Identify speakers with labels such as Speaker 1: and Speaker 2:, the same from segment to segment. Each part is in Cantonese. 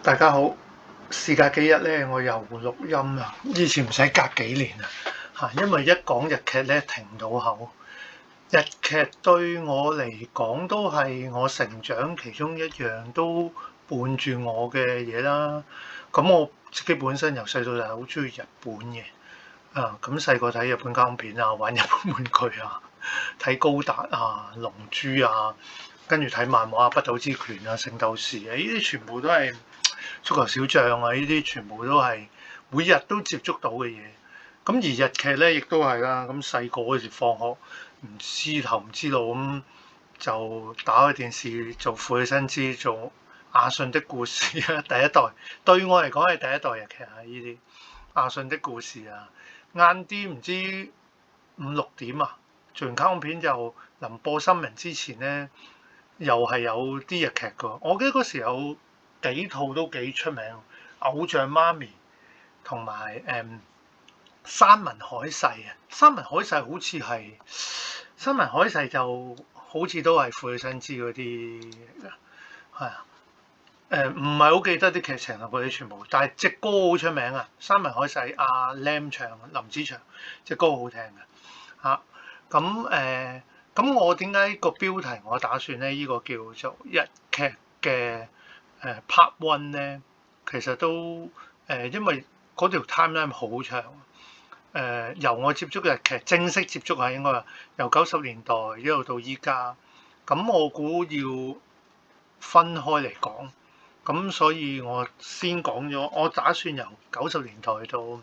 Speaker 1: 大家好，事隔幾日咧，我又錄音啦。以前唔使隔幾年啊，因為一講日劇咧停唔到口。日劇對我嚟講都係我成長其中一樣都伴住我嘅嘢啦。咁我自己本身由細到大好中意日本嘅，咁細個睇日本卡通片啊，玩日本玩具啊，睇高達啊、龍珠啊，跟住睇漫畫啊、北斗之拳啊、聖鬥士啊，呢啲全部都係足球小將啊！呢啲全部都係每日都接觸到嘅嘢。咁而日劇咧，亦都係啦。咁細個嗰時放學唔知頭唔知路咁，就打開電視做父親之做阿信的故事啊，第一代對我嚟講係第一代日劇啊！呢啲阿信的故事啊，晏啲唔知5、6點啊，做完卡通片就臨播新聞之前咧，又係有啲日劇噶。我記得嗰時有幾套都幾出名，偶像媽咪同埋山盟海誓啊！山盟海誓好似係山盟海誓就好似都係父親之嗰啲係啊。唔係好記得啲劇情啊，嗰啲全部，但係隻歌好出名啊！山盟海誓阿 Lam 唱，林子祥隻歌好聽嘅嚇。咁我點解個標題我打算咧？呢個叫做日劇嘅Part One 咧，其實都因為嗰條 timeline 好長。由我接觸日劇正式接觸係應該話由90年代一路到依家，咁我估要分開嚟講，咁所以我先講咗，我打算由90年代到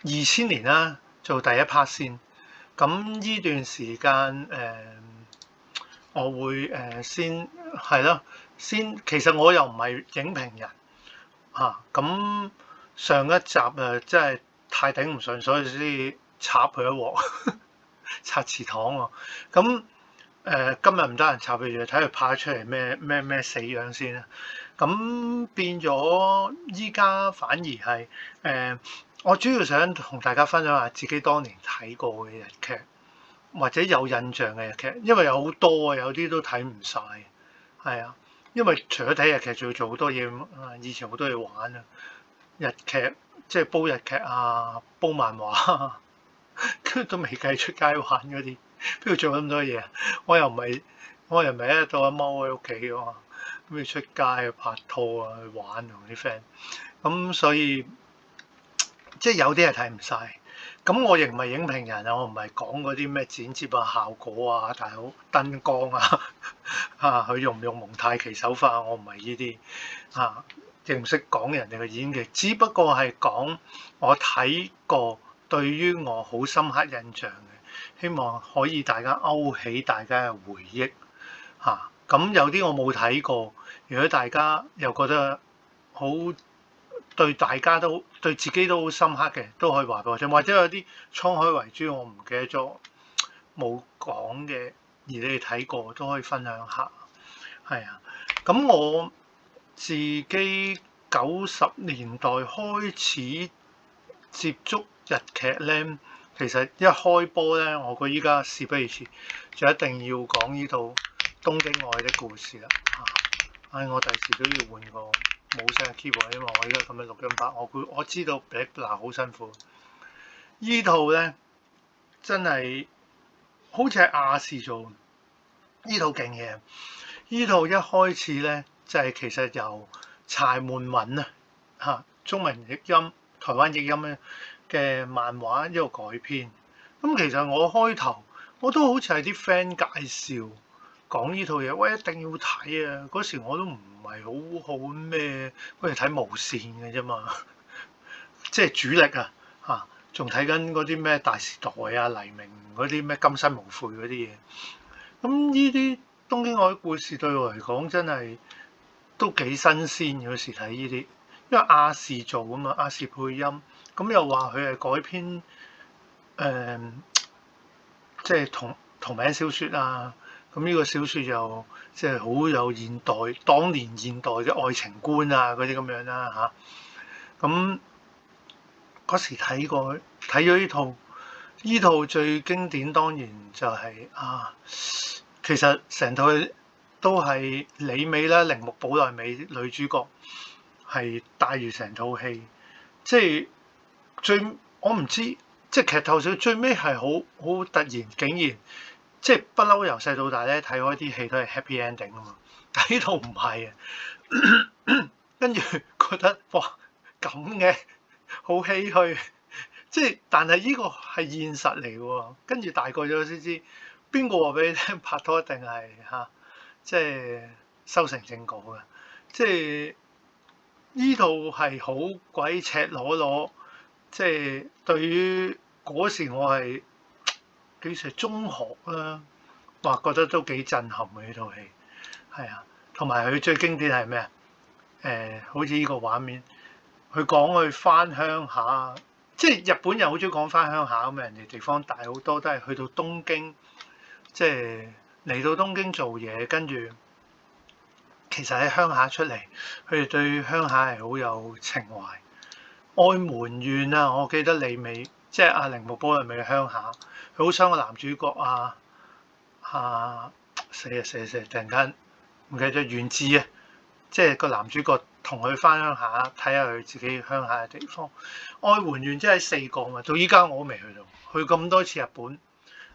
Speaker 1: 2000年啦，做第一 part 先。咁呢段時間我會先係咯，先其實我又唔係影評人嚇，咁上一集真係太頂唔順，所以先插佢一鑊，插祠堂喎。咁今日唔得閒插佢住，睇佢拍出嚟咩死樣先啦。咁變咗依家反而係我主要想同大家分享下自己當年睇過嘅日劇，或者有印象嘅日劇，因為有好多啊，有啲都睇唔晒。係啊，因為除咗睇日劇，仲要做好多嘢，以前好多嘢玩啊。日劇即係煲日劇啊，煲漫畫，跟住都未計出街玩嗰啲，邊度做咁多嘢啊？我又唔係一日到晚踎喺屋企㗎嘛，咁要出街去拍拖啊，去玩同啲 friend，咁所以即係有啲係睇唔晒。咁我亦唔係影評人啊，我唔係講嗰啲咩剪接啊、效果啊、大佬燈光啊，佢用唔用蒙太奇手法啊，我唔係呢啲亦唔識講人哋嘅演技，只不過係講我睇過，對於我好深刻印象嘅，希望可以大家勾起大家嘅回憶嚇。咁有啲我冇睇過，如果大家又覺得好對大家都對自己都好深刻嘅，都可以話俾我聽，或者有啲滄海遺珠我唔記得咗冇講嘅，而你哋睇過都可以分享下。係啊，咁我自己90年代開始接觸日劇咧，其實一開波咧，我覺得依家事不宜遲，就一定要講呢套《東京愛的故事》啦。我第時都要換個冇聲嘅 keyboard，因為我依家咁樣錄音法，我知道 Black 好辛苦。依套咧真係好似係亞視做，依套勁嘢。依套一開始咧就係其實由柴門穩中文譯音、台灣譯音咧嘅漫畫一個改編。咁其實我開頭我都好似係啲 friend 介紹講呢套嘢，喂一定要睇啊！嗰時我都唔係好咩，嗰時睇無線嘅啫嘛，即係主力啊仲睇緊嗰啲咩大時代啊、黎明嗰啲咩今生無悔嗰啲嘢。咁呢啲東京愛的故事對我嚟講真係都幾新鮮，有時睇呢啲，因為亞視做啊嘛，亞視配音，咁又話佢係改編即係同名小説啊。咁呢個小説又即係好有當年現代嘅愛情觀啊嗰啲咁樣啦嚇。咁嗰時睇咗呢套最經典當然就係其實成套東都係李美啦，鈴木保奈美女主角係帶住成套戲，即係我唔知，即係劇透少最尾係好突然，竟然即係不嬲由細到大咧睇開啲戲都係 happy ending 啊嘛，但呢套唔係啊，跟住覺得哇咁嘅好唏噓，即係但係呢個係現實嚟喎，跟住大個咗先知邊個話俾你聽拍拖一定係嚇，即係修成正果嘅，即係呢套係好鬼赤裸裸。即係對於嗰時我係幾時中學啦，哇覺得都幾震撼嘅呢套戲，係啊，同埋佢最經典係咩啊？好似呢個畫面，佢講佢翻鄉下，即係日本人好中意講翻鄉下咁啊，人哋地方大好多，都係去到東京，即係嚟到東京做嘢，跟住其實喺鄉下出嚟，佢哋對鄉下係好有情懷。愛門縣啊，我記得李美即係阿鈴木保奈美嘅鄉下，佢好想個男主角死啊！突然間唔記得咗原志啊，即係個男主角同佢翻鄉下睇下佢自己鄉下嘅地方。愛門縣即係四國嘛，到依家我都未去到，去咁多次日本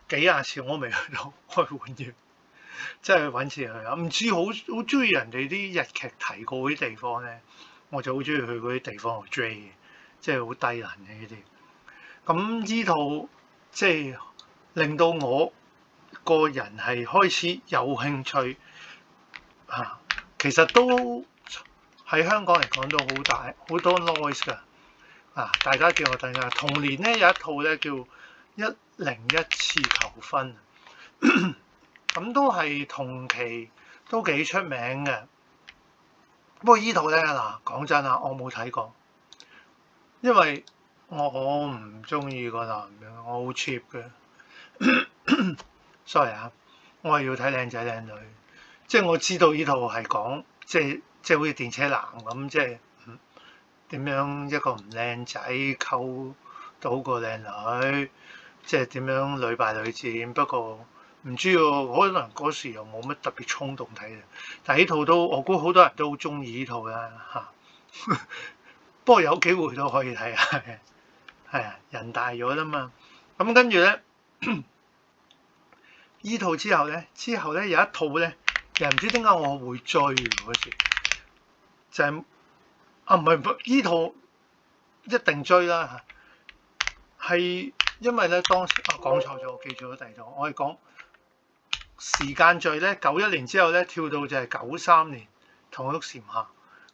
Speaker 1: 幾廿次我都未去到愛門縣，即係揾次去啊！唔知好中意人哋啲日劇提過嗰啲地方咧，我就好中意去嗰啲地方度追嘅。即係好低能嘅呢啲，咁呢套即係令到我個人係開始有興趣啊。其實都喺香港嚟講都好大好多 noise 㗎啊！大家叫我睇下，同年咧有一套咧叫101次求婚，咁都係同期都幾出名嘅。不過呢套咧嗱，講真啊，我冇睇過。因為我唔中意個男嘅，我好 cheap 嘅，sorry 啊，我係要睇靚仔靚女，即係我知道呢套係講即係好似電車男咁，即係點樣一個唔靚仔溝到個靚女，即係點樣屢敗屢戰。不過唔知喎，可能嗰時又冇乜特別衝動睇嘅，但係呢套都我估好多人都好中意呢套啦嚇。不過有機會都可以睇下嘅，係啊，人大咗啦嘛。咁跟住咧，依套之後咧有一套咧，又唔知點解我會追嗰時，就係唔係依套一定追啦，係因為咧當時講錯咗，我記錯咗第二套，我係講時間序咧91年之後咧跳到就係93年同一時下，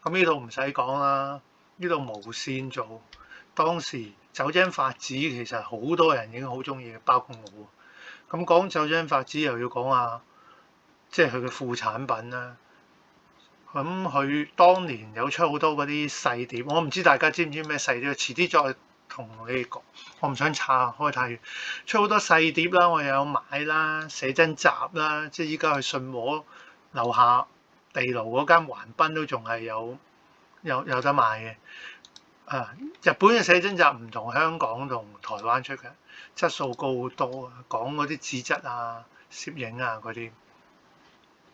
Speaker 1: 咁呢套唔使講啦。呢度無線做，當時酒精發子其實好多人已經好中意嘅，包括我。咁講酒精發子又要講下，即係佢嘅副產品啦。咁佢當年有出好多嗰啲細碟，我唔知大家知唔知咩細碟，遲啲再同你哋講。我唔想岔開太遠，出好多細碟啦，我又有買啦，寫真集啦，即係依家去信和樓下地牢嗰間橫濱都仲係有得賣嘅。啊！日本嘅寫真集唔同香港同台灣出嘅，質素高好多啊！講嗰啲紙質啊、攝影啊嗰啲。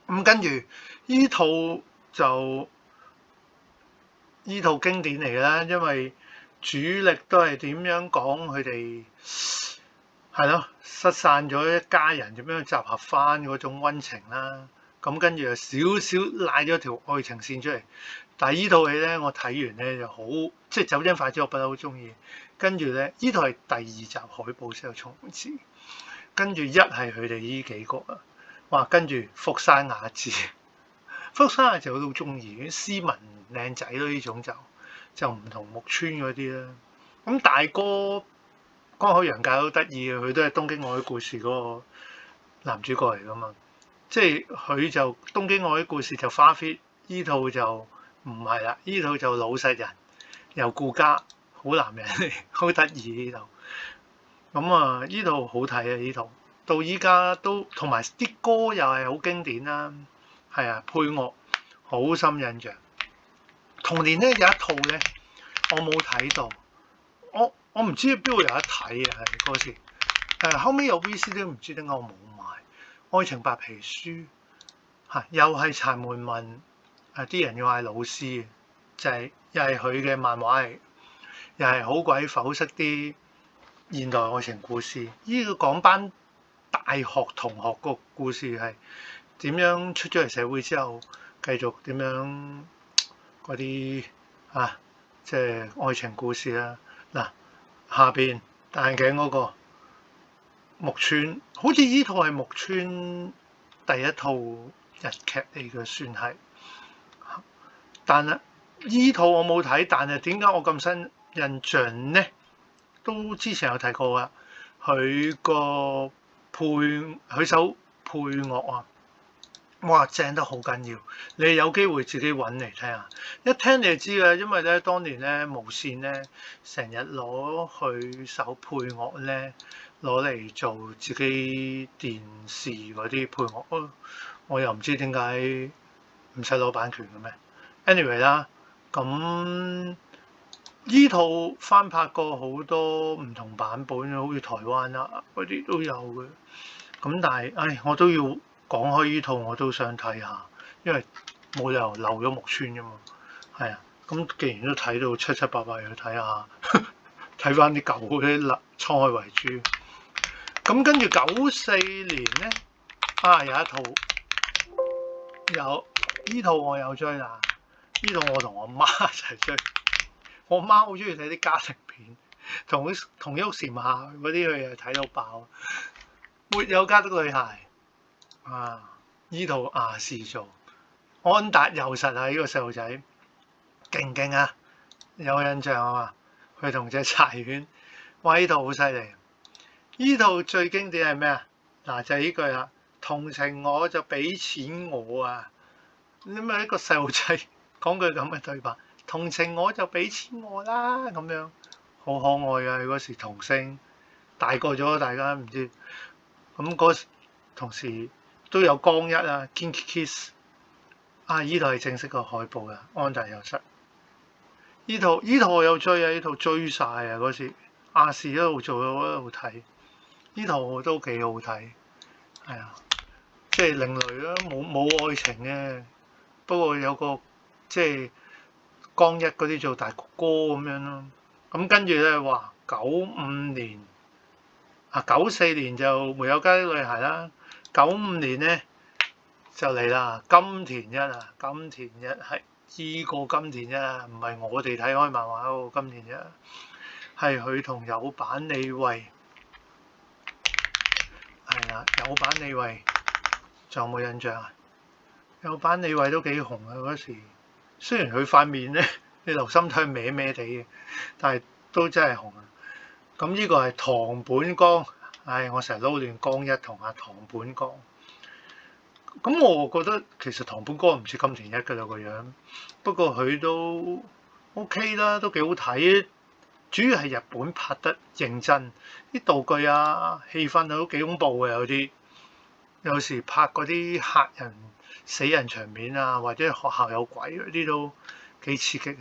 Speaker 1: 咁跟住依套經典嚟嘅啦，因為主力都係點樣講佢哋係咯失散咗一家人點樣集合翻嗰種溫情啦。咁跟住又少少拉咗條愛情線出嚟。但係依套戲咧，我睇完咧就好，即係酒精發子我不嬲好中意。跟住咧，依套係第二集海報先有重置。跟住一係佢哋依幾個啊，哇！跟住福山雅治，福山雅治我都好中意，斯文靚仔咯，呢種就唔同木村嗰啲啦。咁大哥江口洋介都得意嘅，佢都係東京愛的故事嗰個男主角嚟噶嘛。即係佢就東京愛的故事就花 fit，依套就唔係啦，依套就老實人，又顧家，好男人嚟，好得意呢套。咁啊，依套好睇啊！依套到依家都同埋啲歌又係好經典啦，係啊，配樂好深印象。同年咧有一套咧，我冇睇到，我唔知邊度有得睇啊！係嗰時後尾有 VCD 唔知點解我冇買《愛情白皮書》又係柴門文啲人要嗌老師，就係、又係佢嘅漫畫嚟，又係好鬼剖析啲現代愛情故事。呢個講班大學同學個故事係點樣出咗嚟社會之後，繼續點樣嗰啲即係愛情故事啦。嗱，下邊戴眼鏡嗰個木村，好似呢套係木村第一套日劇嚟嘅，算係。但係呢套我冇睇，但係點解我咁新印象呢？都之前有睇過噶，佢首配樂啊，哇正得好緊要！你有機會自己揾嚟聽下，一聽你就知㗎，因為咧當年咧無線咧成日攞佢首配樂咧攞嚟做自己電視嗰啲配樂，我又唔知點解唔使攞版權嘅咩 ？anyway 啦，咁呢套翻拍過好多唔同版本，好似台灣啊嗰啲都有嘅。咁但係，我都要講開呢套，我都想睇下，因為冇理由漏咗木村㗎嘛。係啊，咁既然都睇到七七八八，去睇下，睇翻啲舊嗰啲滄海遺珠。咁跟住94年咧，有一套呢套我有追啦，呢套我同我媽一齊追。我媽好中意睇啲家庭片，同郁禪下嗰啲佢又睇到爆。沒有家的女孩呢套亞視做，安達佑實呢個細路仔勁勁啊，有印象啊嘛？佢同隻柴犬，哇！呢套好犀利。呢套最經典係咩啊？就係呢句啦，同情我就俾錢我啊！咁一個細路仔講句咁嘅對白，同情我就俾錢我啦，咁樣好可愛啊！嗰時童星，大個咗大家唔知。咁嗰同時都有江一啊 ，Kinky Kiss 依套係正式個海報嘅，安達佑實。呢套我有追啊，呢套追晒啊！嗰時亞視一路做一路睇，呢套都幾好睇，係啊，即係另類啦，冇愛情嘅，不過有個即係江一嗰啲做大哥哥咁樣咯。咁跟住咧，哇！95年。94年就沒有家的女孩啦，95年咧就嚟啦，金田一啊，金田一係依個金田一啊，唔係我哋睇開漫畫嗰個金田一，係佢同有坂理惠，係啦，有坂理惠，仲有冇印象啊？有坂理惠都幾紅啊嗰時，雖然佢塊面咧，你留心睇歪歪地嘅，但係都真係紅啊！咁呢個係堂本剛，我成日撈亂江一同阿堂本剛。咁我覺得其實堂本剛唔似金田一㗎啦個樣，不過佢都 OK 啦，都幾好睇。主要係日本拍得認真，啲道具啊、氣氛都幾恐怖嘅，有時拍嗰啲嚇人死人場面啊，或者學校有鬼嗰啲都幾刺激嘅。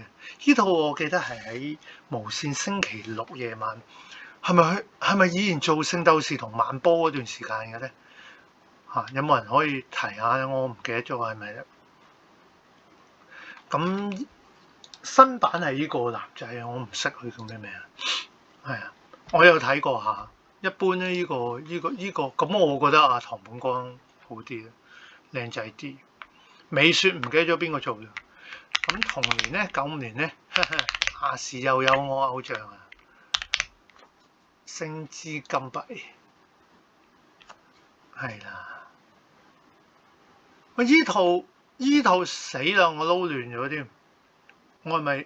Speaker 1: 呢套我記得係喺無線星期六夜晚。係咪以前做聖鬥士同慢波嗰段時間嘅咧？有冇人可以提下？我唔記得咗係咪咧？咁新版係呢個男仔，我唔識佢叫咩名啊？係啊，我有睇過下。一般咧，呢個咁，我覺得堂本剛好啲，靚仔啲。美雪唔記得咗邊個做嘅。咁同年咧，95年咧，亞視又有我偶像啊！星之金幣係啦，喂！依套死啦，我撈亂咗添，我係咪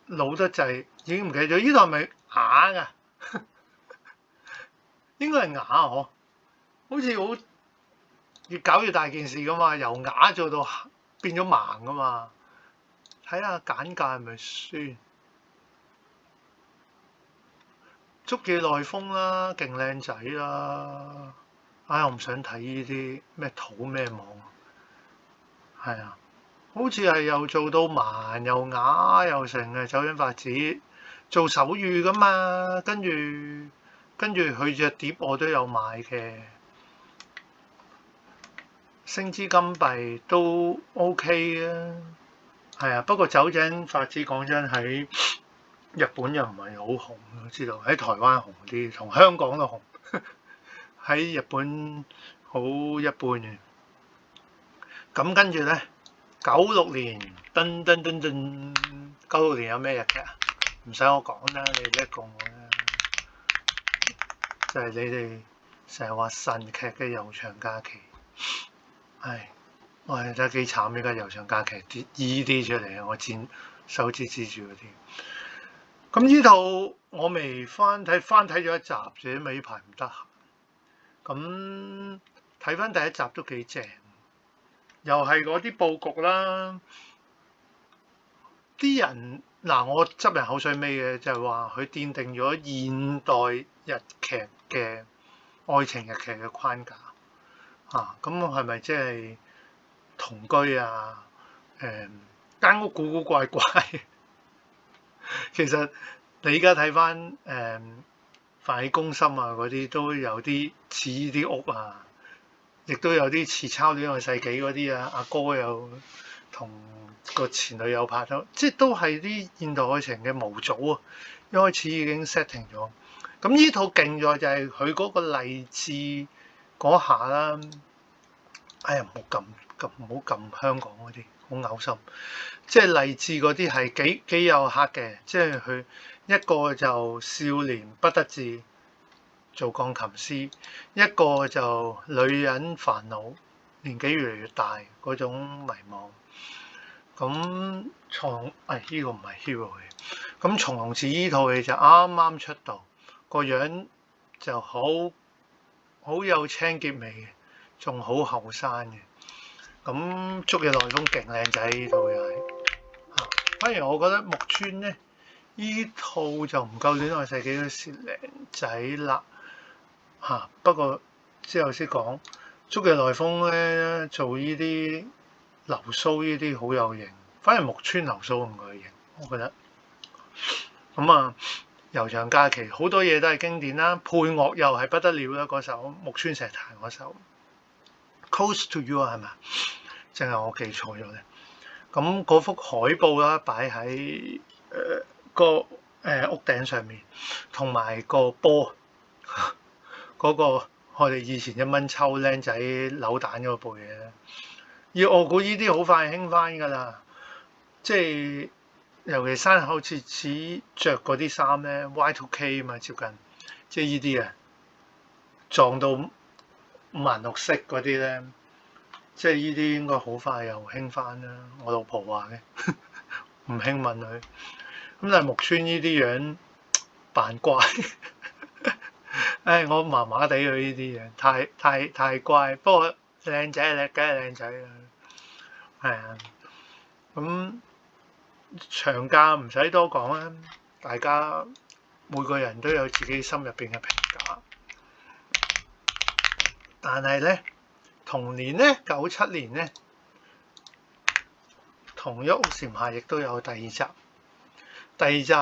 Speaker 1: 老得滯？已經唔記得咗。依套係咪啞㗎？應該係啞嗬，好似好越搞越大件事㗎嘛，由啞做到變咗盲㗎嘛。睇下簡介係咪先？足野內豐啦，勁靚仔啦，我唔想睇呢啲咩土咩網，係啊，好似係又做到盲又啞又成嘅酒井法子，做手語噶嘛，跟住佢隻碟我都有買嘅，星之金幣都 OK 啊，係啊。不過酒井法子講真喺日本又唔係好紅，我知道喺台灣紅啲，同香港都紅。喺日本好一般嘅。咁跟住咧，96年，噔噔噔噔，96年有咩日劇啊？唔使我講啦，你哋叻過我啦，就係你哋成日話神劇嘅《悠長假期》。唉，我係真係幾慘，呢家《悠長假期》啲 ED 出嚟啊！我手指指住嗰啲。咁呢套我未翻睇咗一集啫，因為呢排唔得閒。咁睇翻第一集都幾正，又係嗰啲佈局啦。啲人嗱，我執人口水尾嘅就係話佢奠定咗現代日劇嘅愛情日劇嘅框架啊。咁係咪即係同居啊？間屋古古怪怪。其實你而家睇翻飯戲攻心啊嗰啲都有啲似呢啲屋啊，亦都有啲似抄戀愛世紀嗰啲啊。阿哥又同個前女友拍拖，即係都係啲現代愛情嘅模組啊！一開始已經 setting 咗。咁呢套勁在就係佢嗰個勵志嗰下啦。哎呀，唔好撳香港嗰啲，好嘔心。即係勵志嗰啲係幾有黑嘅，即係佢一個就少年不得志做鋼琴師，一個就女人煩惱，年紀越嚟越大嗰種迷茫。咁呢個唔係 hero 嘅。咁松隆子依套戲就啱啱出道，個樣就好有青澀味嘅，仲好後生嘅。咁竹野內豐勁靚仔呢套又係。反而我覺得木村咧依套就唔夠戀愛世紀嗰時靚仔啦嚇。不過之後先講竹野內豐咧做呢啲流蘇呢啲好有型，反而木村流蘇唔夠型，我覺得。咁啊，悠長假期好多嘢都係經典啦，配樂又係不得了啦，嗰首木村成日彈嗰首 Close to You 係咪？淨係我記錯咗咧。咁嗰幅海報啦，擺喺個屋頂上面，同埋個波嗰個我哋以前1蚊抽僆仔扭蛋嗰部嘢咧，我估呢啲好快興翻㗎啦。即係尤其山口哲子着嗰啲衫咧 Y2K 嘛，接近即係呢啲啊，撞到五顏六色嗰啲咧。即係呢啲應該好快又興翻啦，我老婆話嘅，唔興問佢。咁但係木村呢啲樣扮乖，我麻麻地佢呢啲嘢，太乖。不過靚仔咧，梗係靚仔啦，係啊。咁長假唔使多講啦，大家每個人都有自己心入邊嘅評價。但係咧。同年咧，97年咧，同一屋檐下亦都有第二集。第二集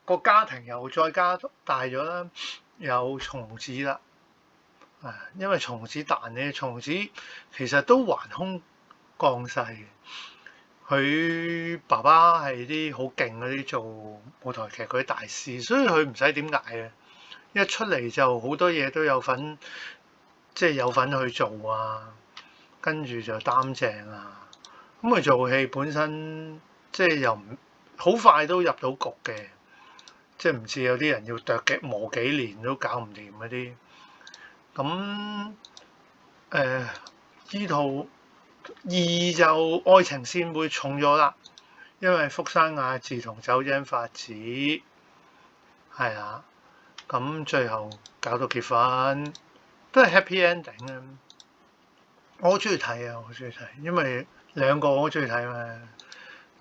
Speaker 1: 個家庭又再加大咗啦，有松隆子啦。因為松隆子彈咧，松隆子其實都橫空降世嘅。佢爸爸係啲好勁嗰啲做舞台劇嗰啲大師，所以佢唔使點捱嘅，一出嚟就好多嘢都有份。即係有份去做啊，跟住就擔正啊。咁佢做戲本身即係又唔好快都入到局嘅，即係唔似有啲人要磨幾年都搞唔掂嗰啲。咁呢套2就愛情線會重咗啦，因為福山雅治同酒井法子係啊，咁最後搞到結婚。都係 happy ending 啊！我好中意睇啊，我好中意睇，因為兩個我好中意睇嘛。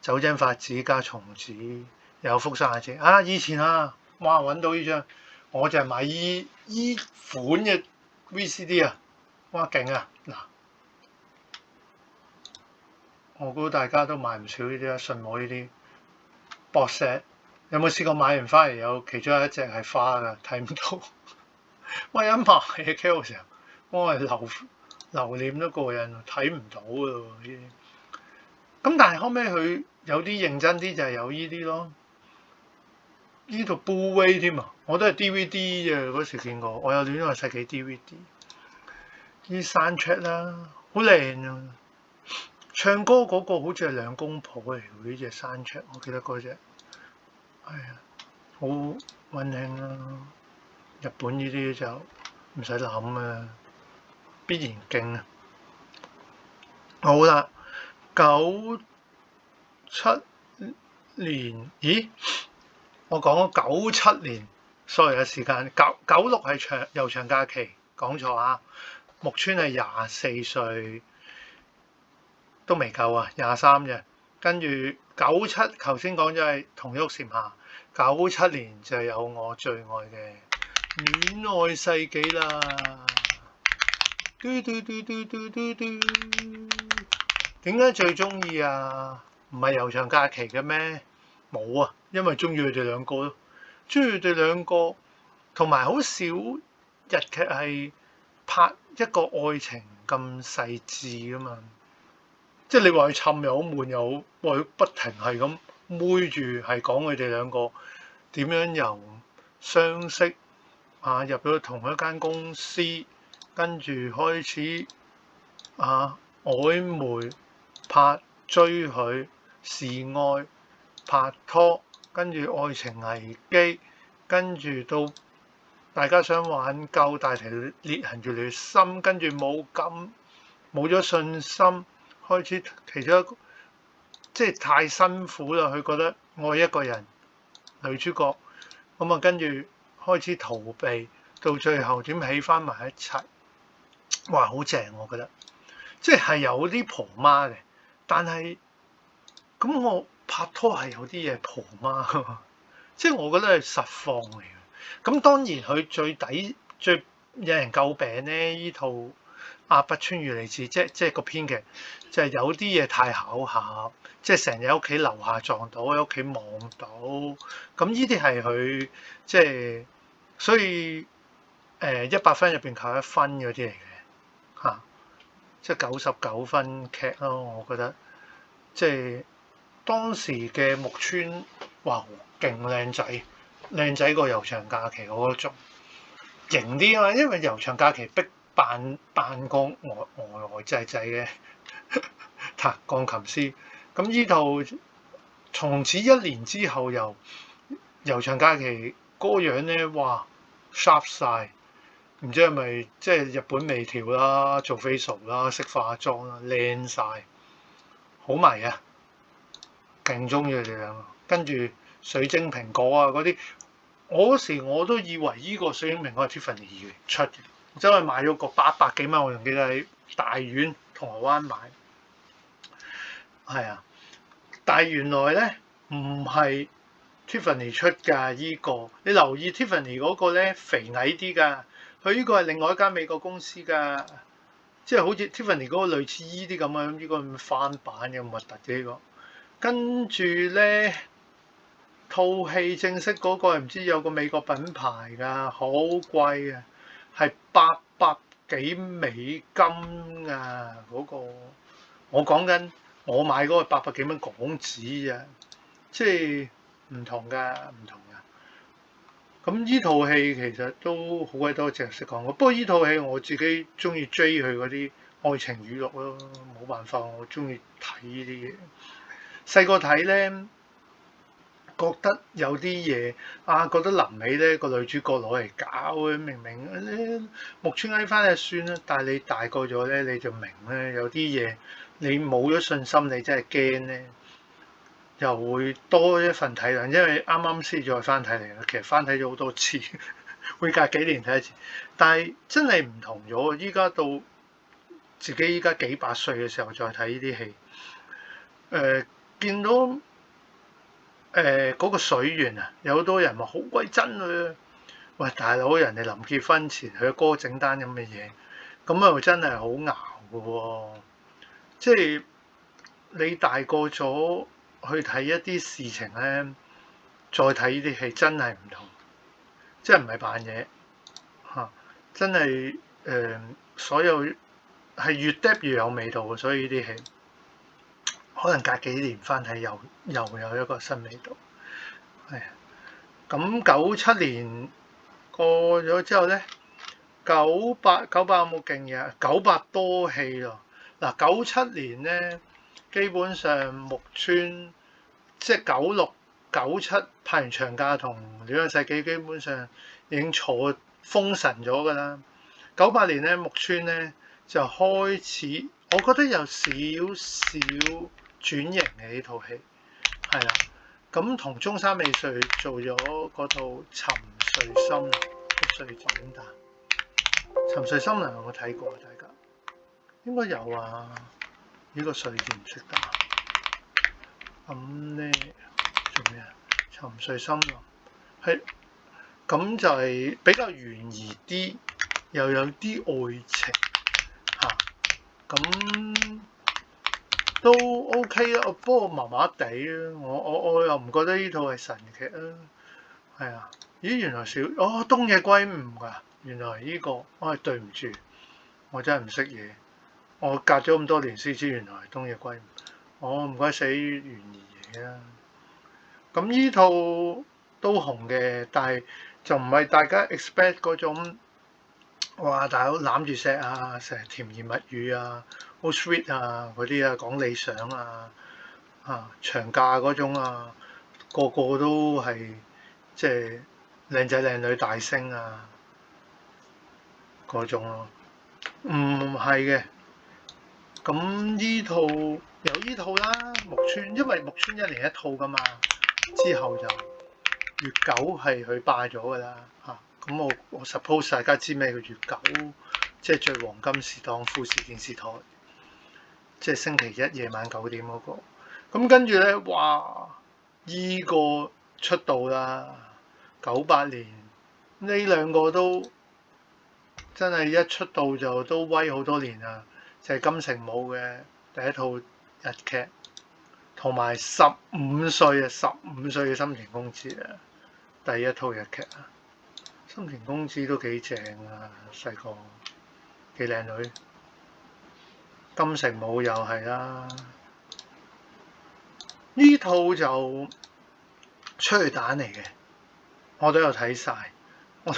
Speaker 1: 酒井法子加松隆子，有福山雅治啊！以前啊，哇揾到呢張，我就係買依款嘅 VCD 啊！哇勁啊！嗱，我估大家都買唔少呢啲啊，信我呢啲 box set。有冇試過買完翻嚟有其中一隻係花㗎，睇唔到？我一買嘅 K 嘅時候，我係留念都過癮，睇唔到㗎喎呢啲。咁但係後尾佢有啲認真啲就係有呢啲咯，呢套 Blu-ray 添啊，我都係 DVD 啫嗰時見過，我有戀愛世紀 DVD。啲 soundtrack 啦，好靚啊！唱歌嗰個好似係兩公婆嚟喎，呢隻 soundtrack 我記得嗰隻，係啊，好溫馨啦。日本呢啲就唔使諗啊，必然勁啊！好啦，97年，咦？我講咗97年，sorry 嘅時間，96係悠長假期，講錯啊！木村係24歲，都未夠啊，23啫。跟住97，頭先講咗係同一屋檐下，97年就有我最愛嘅戀愛世紀啦。嘟嘟嘟嘟嘟嘟嘟，點解最中意啊？唔係悠長假期嘅咩？冇啊，因為中意佢哋兩個咯，中意佢哋兩個，同埋好少日劇係拍一個愛情咁細緻噶嘛。即係你話佢沉又好悶又好，話佢不停係咁妹住係講佢哋兩個點樣由相識啊入咗同一間公司，跟住開始啊曖昧拍追佢示愛拍拖，跟住愛情危機，跟住到大家想挽救，但係條裂痕越嚟越深，跟住冇咗信心。開始其中一個即係太辛苦啦，佢覺得愛一個人女主角咁啊，跟住開始逃避，到最後點起翻埋一齊，哇！好正我覺得，即係有啲婆媽嘅，但係咁我拍拖係有啲嘢婆媽㗎嘛，即係我覺得係實況嚟嘅。咁當然佢最有人詬病咧，呢套。北川裕理子即係個編劇，就係有啲嘢太巧合，即係成日喺屋企樓下撞到，喺屋企望到，咁呢啲係佢即係所以100分入邊扣1分嗰啲嚟嘅嚇，即係99分劇咯，我覺得即係當時嘅木村哇勁靚仔，靚仔過悠長假期我覺得仲型啲啊嘛，因為悠長假期逼。扮個呆滯嘅彈鋼琴師，咁呢套從此1年之後又悠長假期嗰個樣咧，哇 sharp 晒，唔知係咪即係日本微調啦，做 facial 啦，識化妝啦，靚晒，好迷啊，勁中意佢哋兩個，跟住水晶蘋果啊嗰啲，我嗰時我都以為呢個水晶蘋果係 Tiffany 出嘅。走去買咗個800幾蚊，我仲記得喺大丸銅鑼灣買，係啊，但係原來咧唔係 Tiffany 出㗎依個，你留意 Tiffany 嗰個咧肥矮啲㗎，佢呢個係另外一間美國公司㗎，即係好似 Tiffany 嗰個類似依啲咁樣，呢個咁翻版嘅咁核突嘅呢個，跟住咧套戲正式嗰個係唔知有個美國品牌㗎，好貴啊！係800幾美金啊！嗰個我講緊我買嗰個800幾蚊港紙啊，即係唔同㗎，唔同㗎。咁呢套戲其實都好鬼多隻識講，不過呢套戲我自己中意追佢嗰啲愛情語錄咯，冇辦法，我中意睇呢啲嘢。細個睇咧。覺得有啲嘢覺得臨尾咧個女主角攞嚟搞嘅，明明木村揖翻就算啦，但係你大個咗咧你就明咧，有啲嘢你冇咗信心，你真係驚咧，又會多一份體諒，因為啱啱先再翻睇嚟啦，其實翻睇咗好多次，會隔幾年睇一次，但係真係唔同咗，依家到自己依家幾百歲嘅時候再睇呢啲戲，見到。嗰個水源啊，有好多人話好鬼真啊！喂，大佬，人哋臨結婚前佢哥整單咁嘅嘢，咁又真係好熬嘅喎。即係你大個咗去睇一啲事情咧，再睇呢啲戲真係唔同，即係唔係扮嘢嚇，真係所有係越 depth 越有味道嘅，所以呢啲戲可能隔幾年翻睇又有一個新味道。係咁97年過咗之後咧，98有冇勁嘢？98多戲咯。嗱97年咧，基本上木村即係96、97拍完長假同戀愛世紀，基本上已經坐封神咗㗎啦。98年咧，木村咧就開始，我覺得有少少轉型嘅呢套戲，係啦。咁同中山美穗做咗嗰套《沉睡森林》嘅穗子點彈？《沉睡森林》有冇睇過啊？大家應該有啊。呢個穗字唔識打。咁咧做咩啊？《沉睡森林》係咁就係比較懸疑啲，又有啲愛情嚇。咁都 OK 啊，不過麻麻地啊，我又唔覺得呢套係神劇啊，係啊，咦原來東野圭吾㗎，原來呢個，對唔住，我真係唔識嘢，我隔咗咁多年先知原來係東野圭吾，唔該死懸疑嘢啊，咁呢套都紅嘅，但係就唔係大家 expect 嗰種，哇大佬攬住錫啊，成日甜言蜜語啊。好 sweet 啊，嗰啲啊講理想啊，長假嗰種啊，個個都係即係靚仔靚女大聲啊嗰種咯，唔係嘅。咁呢套有呢套啦，木村，因為木村一年一套噶嘛，之後就月九係佢霸咗噶啦嚇。咁我 suppose 大家知咩叫月九，即係最黃金時檔富士電視台。即係星期一夜晚9點嗰個，咁跟住咧，哇！依個出道啦，98年呢兩個都真係一出道就都威好多年啦，就係金城武嘅第一套日劇，同埋15歲嘅深田恭子啊，第一套日劇啊，深田恭子都幾正啊，細個幾靚女。金城武又係啦，呢套就催淚彈嚟嘅，我都有睇晒，我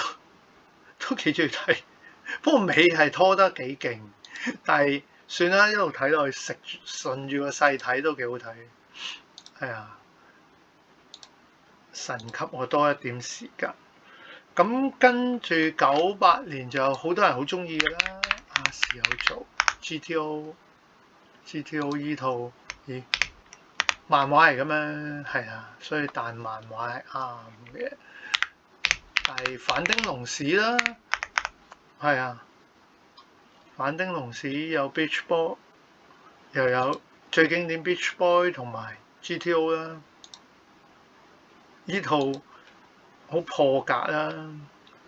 Speaker 1: 都幾中意睇。不過尾係拖得幾勁，但係算啦，一路睇落去順住個勢睇都幾好睇。係啊，神給我多一點時間。咁跟住98年就有好多人好中意嘅啦，亞視有做。GTO 依套，咦？漫畫嚟嘅咩？係啊，所以彈漫畫係啱嘅。但係反町隆史啦，係啊，反町隆史有 Beach Boy，又有最經典 Beach Boy 同埋 GTO 啦。呢套好破格啦，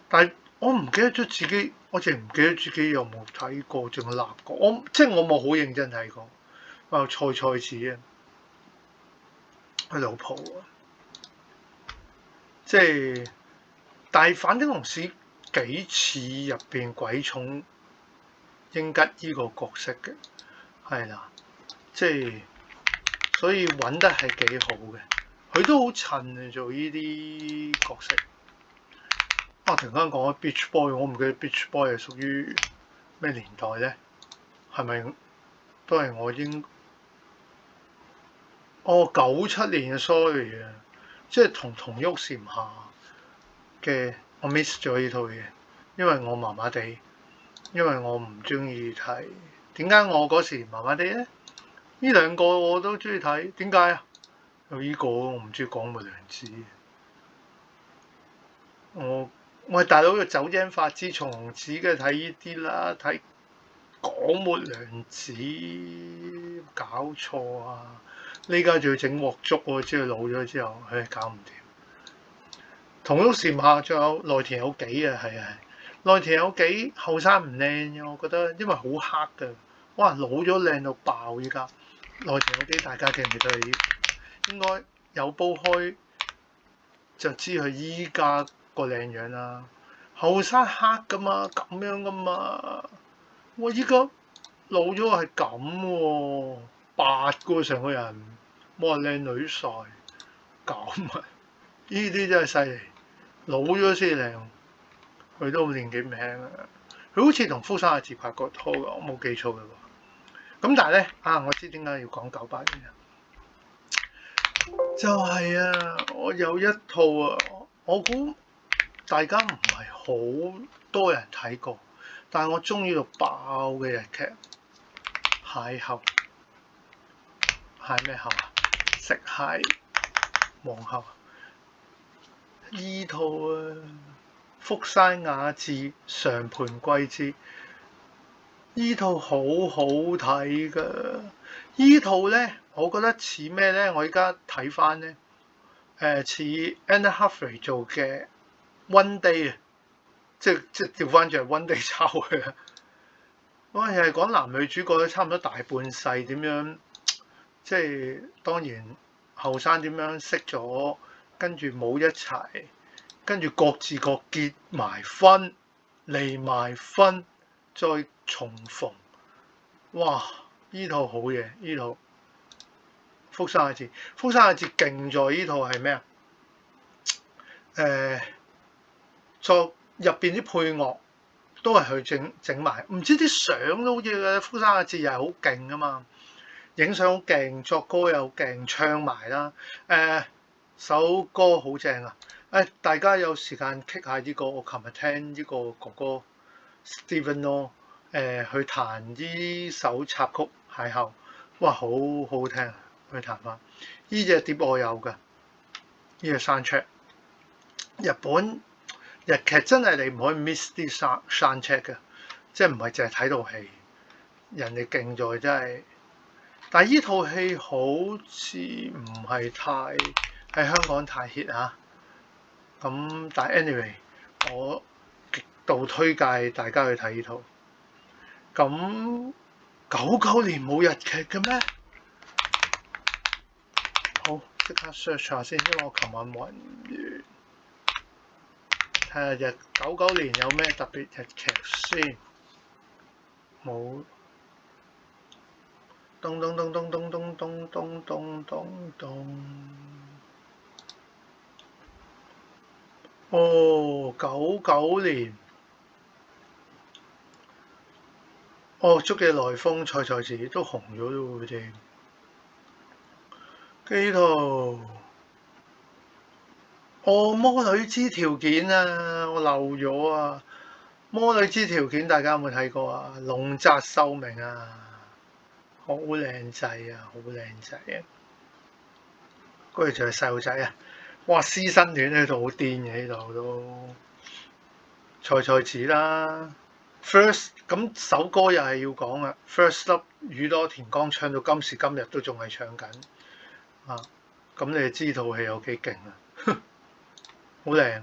Speaker 1: 但係我唔記得咗自己，我淨係唔記得自己有冇睇過，仲有立過。我冇好認真睇過。菜子啊，佢老婆啊，即係，但係反町隆史幾似入邊鬼塚英吉依個角色嘅，係啦，即係，所以揾得係幾好嘅。佢都好襯啊，做呢啲角色。突然間講咗 Beach Boy，我唔記得 Beach Boy 係屬於咩年代咧？係咪都係我97年嘅 sorry 啊，即係同同旭禪下嘅，我 miss 咗呢套嘢，因為我麻麻地，因為我唔中意睇。點解我嗰時麻麻地咧？呢兩個我都中意睇，點解啊？有呢個我唔中意廣末涼子，我係大佬嘅酒井法子、松隆子嘅睇呢啲啦，睇廣末涼子搞錯啊！呢家仲要整鑊粥喎，知佢老咗之後，搞唔掂。同旭禪下仲有內田有紀啊，係啊，內田有紀後生唔靚嘅，我覺得，因為好黑㗎。哇，老咗靚到爆依家。內田有紀大家記唔記得佢？應該有煲開就知佢依家個靚樣啦。後生黑㗎嘛，咁樣㗎嘛。我依家老咗係咁喎，8個成個人，冇話靚女晒，咁啊！呢啲真係犀利，老咗先靚，佢都年紀唔輕啊！佢好似同福山雅治拍過拖㗎，我冇記錯嘅喎。咁但係咧我知點解要講98年啊，就係我有一套我估大家唔係好多人睇過，但係我中意到爆嘅日劇《邂逅》，係咩后啊？食蟹皇后依套福山雅治常盤貴子依套好好睇㗎，依套咧我覺得似咩咧？我而家睇翻咧似 Anne Hathaway 做嘅 One Day 啊，即調翻轉係 One Day 抄佢啊！哇，又係講男女主角咧，差唔多大半世點樣，即係當然後生點樣識咗，跟住冇一齊，跟住各自各結埋婚，離埋婚，再重逢。哇！依套好嘢，依套福山雅治勁在依套係咩啊？作入邊啲配樂都係佢整埋，唔知啲相都好似嘅。福山雅治又係好勁啊嘛，影相好勁，作歌又勁，唱埋啦。首歌好正啊！大家有時間 kick 下呢個，我琴日聽呢個哥哥 Stephen Law 去彈呢首插曲邂逅，哇，好好聽，去彈翻。呢隻碟我有㗎，呢個 soundtrack。日本日劇真係你唔可以 miss 啲 soundtrack 嘅，即係唔係淨係睇套戲，人哋勁在真係。但係依套戲好似唔係太喺香港太 hit 嚇。咁但係 anyway，我極度推介大家去睇依套。咁99年冇日劇嘅咩？好，即刻 search 下先，因為我琴晚冇人完。睇下99年有咩特別日劇先。冇。咚咚咚咚咚咚咚咚咚咚咚。99年。捉嘅來風菜菜子都紅咗咯喎，佢哋。幾套？魔女之條件啊，我漏咗啊！魔女之條件大家有冇睇過啊？瀧澤秀明啊，好靚仔啊，好靚仔啊！嗰個就係細路仔啊！哇，師生戀喺度好癲嘅，呢度都菜菜子啦。First 咁首歌又係要講啊 First Love 宇多田光唱到今時今日都仲係唱緊啊！咁你就知套戲有幾勁啊！好靚，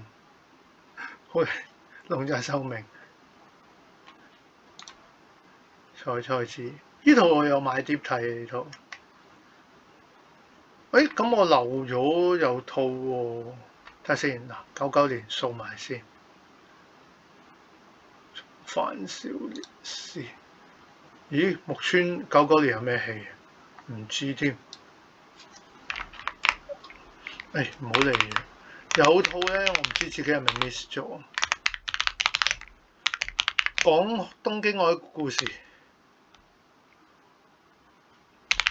Speaker 1: 好靚，瀧澤秀明，菜菜子呢套我有買碟睇呢套。咁我漏咗有套喎，睇下先嗱，99年掃埋先。范少年事，咦？木村99年有咩戲？唔知添。唔好理嘅。有套咧，我唔知自己係咪 miss 咗。講東京愛故事，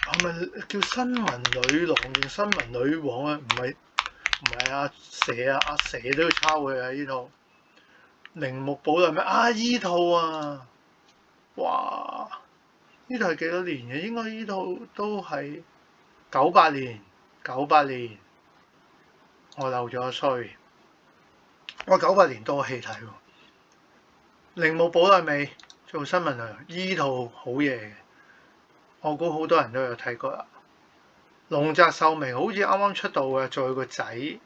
Speaker 1: 係咪叫新聞女郎定新聞女王啊？唔係阿蛇啊，阿蛇都要抄佢啊！呢套。鈴木保奈咩？依套啊！哇！呢套係幾多年嘅？應該呢套都係98年。98年，我漏咗，sorry。我98年多戲睇喎。鈴木保奈美做新聞女郎，依套好嘢嘅，我估好多人都有睇過啦。瀧澤秀明好似啱啱出道嘅，做佢個仔。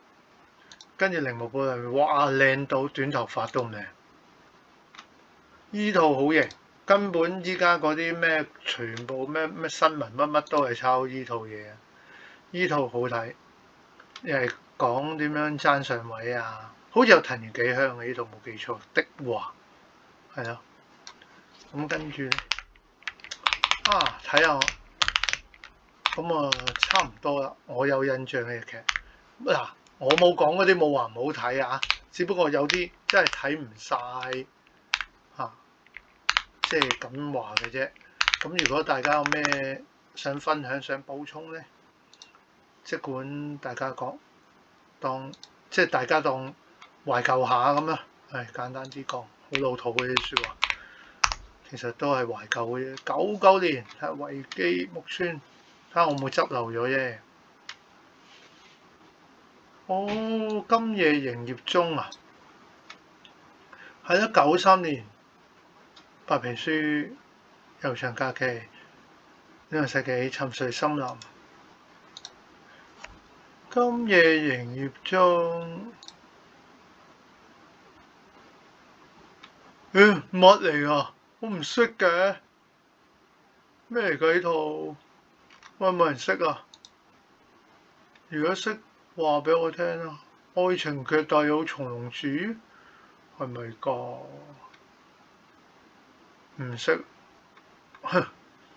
Speaker 1: 跟住鈴木保奈美，哇，靚到短頭髮都唔靚。依套好型，根本依家嗰啲咩全部咩新聞乜都係抄依套嘢。依套好睇，又係講點樣爭上位啊！好似有藤原紀香嘅，依套冇記錯的話，係咯。咁跟住咧，睇下咁啊，差唔多啦。我有印象嘅劇嗱，我冇講嗰啲冇話唔好睇啊，只不過有啲真係睇唔晒嚇，即係咁話嘅啫。咁如果大家有咩想分享、想補充咧，即管大家講，即係大家當懷舊下咁啦。簡單啲講，好老土嗰啲説話，其實都係懷舊嘅啫。99年係維基木村，睇下我冇執漏咗啫。今夜營業中啊，係啦，93年白皮書、悠長假期、呢個世紀、沉睡森林。今夜營業中，乜嚟㗎？我唔識嘅，咩嚟㗎呢套？喂，冇人識啊？如果識，話俾我聽啊！愛情劇但有松隆子，係咪㗎？唔識，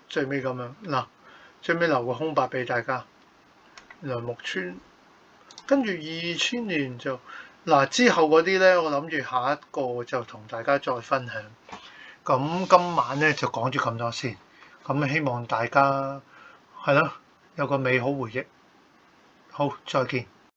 Speaker 1: 最尾咁樣嗱，最尾留個空白俾大家。梁木村，跟住2000年就嗱，之後嗰啲咧，我諗住下一個就同大家再分享。咁今晚咧就講住咁多先。咁希望大家係咯有個美好回憶。好，再見。